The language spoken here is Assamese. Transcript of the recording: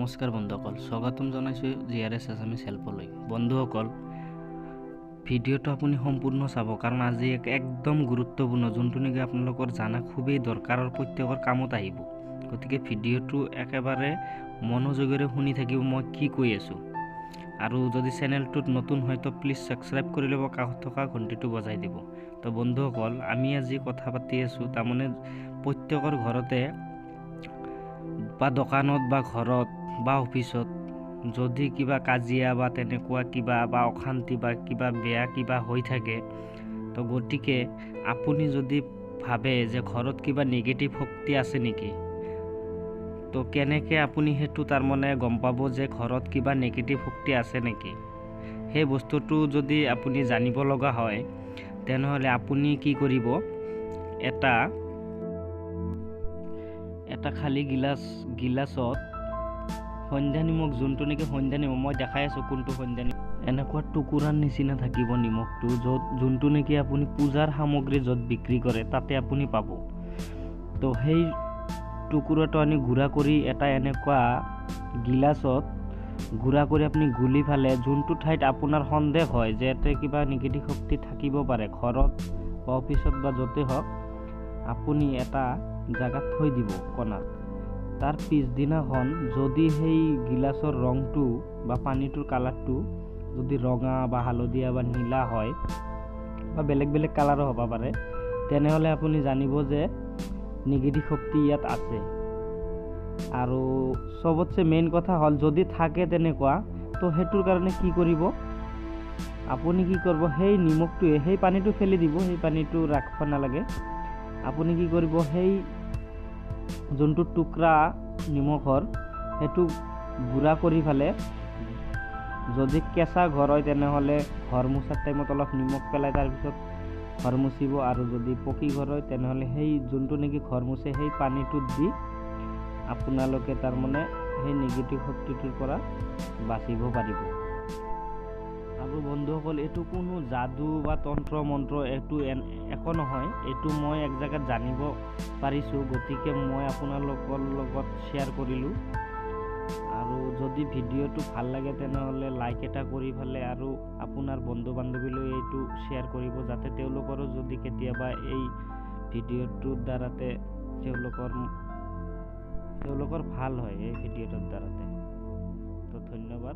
নমস্কাৰ বন্ধুসকল, স্বাগতম জনাইছোঁ জিআৰএছ আছামিজ হেল্পলৈ। বন্ধুসকল, ভিডিঅ'টো আপুনি সম্পূৰ্ণ চাব, কাৰণ আজি একদম গুৰুত্বপূৰ্ণ, যোনটো নেকি আপোনালোকৰ জানা খুবেই দৰকাৰৰ প্ৰত্যেকৰ কামত আহিব। গতিকে ভিডিঅ'টো একেবাৰে মনোযোগেৰে শুনি থাকিব মই কি কৈ আছোঁ। আৰু যদি চেনেলটোত নতুন হয় তো প্লিজ ছাবস্ক্ৰাইব কৰি ল'ব, কাষত থকা ঘণ্টিটো বজাই দিব। তো বন্ধুসকল, আমি আজি কথা পাতি আছোঁ, তাৰমানে প্ৰত্যেকৰ ঘৰতে বা দোকানত বা ঘৰত বা অফিচত যদি কিবা কাজিয়া বা তেনেকুৱা কিবা বা অশান্তি বা কিবা বেয়া কিবা হৈ থাকে, তো গতিকে আপুনি যদি ভাবে যে ঘৰত কিবা নিগেটিভ শক্তি আছে নেকি, তো কেনেকৈ আপুনি সেইটো তাৰমানে গম পাব যে ঘৰত কিবা নিগেটিভ শক্তি আছে নেকি। সেই বস্তুটো যদি আপুনি জানিব লগা হয়, তেনেহ'লে আপুনি কি কৰিব, এটা খালী গিলাচত সন্ধ্যা নিমখ, যোনটো নেকি সন্ধ্যা নিমখ, মই দেখাই আছোঁ কোনটো সন্ধ্যা নিমখ, এনেকুৱা টুকুৰাৰ নিচিনা থাকিব নিমখটো, যোনটো নেকি আপুনি পূজাৰ সামগ্ৰী য'ত বিক্ৰী কৰে তাতে আপুনি পাব। তো সেই টুকুৰাটো আনি গুড়া কৰি এটা এনেকুৱা গিলাচত গুড়া কৰি আপুনি গুলি ফালে, যোনটো ঠাইত আপোনাৰ সন্দেহ হয় যে ইয়াতে কিবা নিগেটিভ শক্তি থাকিব পাৰে, ঘৰত বা অফিচত বা য'তে হওক, আপুনি এটা জেগাত থৈ দিব কোণাত। তাৰ পিছদিনাখন যদি সেই গিলাচৰ ৰংটো বা পানীটোৰ কালাৰটো যদি ৰঙা বা হালধীয়া বা নীলা হয় বা বেলেগ বেলেগ কালাৰো হ'ব পাৰে, তেনেহ'লে আপুনি জানিব যে নিগেটিভ শক্তি ইয়াত আছে। আৰু চবতছে মেইন কথা হ'ল, যদি থাকে তেনেকুৱা, তো সেইটোৰ কাৰণে কি কৰিব, আপুনি কি কৰিব, সেই নিমখটোৱে সেই পানীটো ফেলি দিব, সেই পানীটো ৰাখিব নালাগে। আপুনি কি কৰিব, সেই যোনটো টুকুৰা নিমখৰ সেইটো গুড়া কৰি ফালে, যদি কেঁচা ঘৰ হয় তেনেহ'লে ঘৰ মোচাৰ টাইমত অলপ নিমখ পেলাই তাৰপিছত ঘৰ মুচিব, আৰু যদি পকী ঘৰ হয় তেনেহ'লে সেই যোনটো নেকি ঘৰ মুচে সেই পানীটোত দি আপোনালোকে তাৰমানে সেই নিগেটিভ শক্তিটোৰ পৰা বাচিব পাৰিব। আৰু বন্ধুসকল, এইটো কোনো যাদু বা তন্ত্ৰ মন্ত্ৰ এইটো একো নহয়, এইটো মই এক জেগাত জানিব পাৰিছোঁ, গতিকে মই আপোনালোকৰ লগত শ্বেয়াৰ কৰিলোঁ। আৰু যদি ভিডিঅ'টো ভাল লাগে তেনেহ'লে লাইক এটা কৰি ফালে আৰু আপোনাৰ বন্ধু বান্ধৱীলৈ এইটো শ্বেয়াৰ কৰিব, যাতে তেওঁলোকৰো যদি কেতিয়াবা এই ভিডিঅ'টোৰ দ্বাৰাতে তেওঁলোকৰ ভাল হয় এই ভিডিঅ'টোৰ দ্বাৰাতে। তো ধন্যবাদ।